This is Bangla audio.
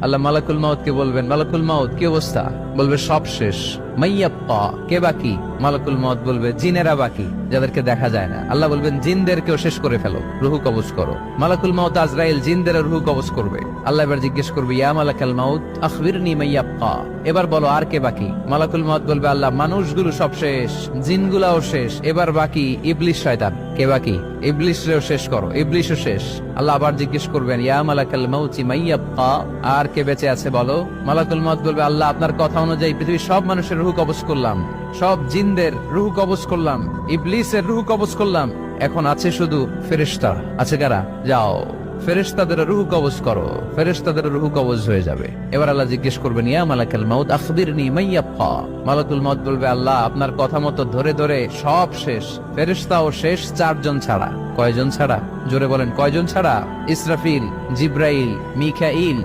আল্লাহ মালাকুল মাউতকে বলবেন, মালাকুল মাউত কি অবস্থা? বলবে সব শেষ। মাইয়াব্বা, কে বাকি? মালাকুল মাউত বলবে জিনেরা বাকি, যাদেরকে দেখা যায় না। আল্লাহ বলবেন জিনদেরকেও শেষ করে ফেলো, রুহু কবজ করো। মালাকুল মাউত আজরাইল জিনদের রুহু কবজ করবে। আল্লাহ এবার জিজ্ঞেস করবে, ইয়া মালাকাল মাউত আখবিরনি মাইয়াব্বা, এবার বলো আর কে বাকি? মালাকুল মাউত বলবে, আল্লাহ মানুষগুলো সব শেষ, জিনগুলাও শেষ, এবার বাকি ইবলিস শয়তান। কে বাকি? ইবলিসরেও শেষ করো, ইবলিসও শেষ। আল্লাহ আবার জিজ্ঞেস করবেন, ইয়া মালাকাল মাউতি মাইয়াব্বা, আর কে বেঁচে আছে বলো? মালাকুল মাউত বলবে, আল্লাহ আপনার কথা অনুযায়ী পৃথিবীর সব মানুষের রুহু কবজ করলাম, সব জিনদের রুহু কবজ করলাম, ইবলিসের রুহু কবজ করলাম, এখন আছে শুধু ফেরেশতা। আছে কারা? যাও ফেরেশতাদের রুহু কবজ করো। ফেরেশতাদের রুহু কবজ হয়ে যাবে। এবার আল্লাহ জিজ্ঞেস করবেন, ইয়া মালাকাল মাউত আখবিরনি মাইয়াব্বা। মালাকুল মাউত বলবে, আল্লাহ আপনার কথা মতো ধরে ধরে সব শেষ, ফেরেশতাও শেষ, 4 জন ছাড়া। কয়জন ছাড়া? জোরে বলেন, কয়জন ছাড়া? ইসরাফিল, জিব্রাইল, মিকাইল,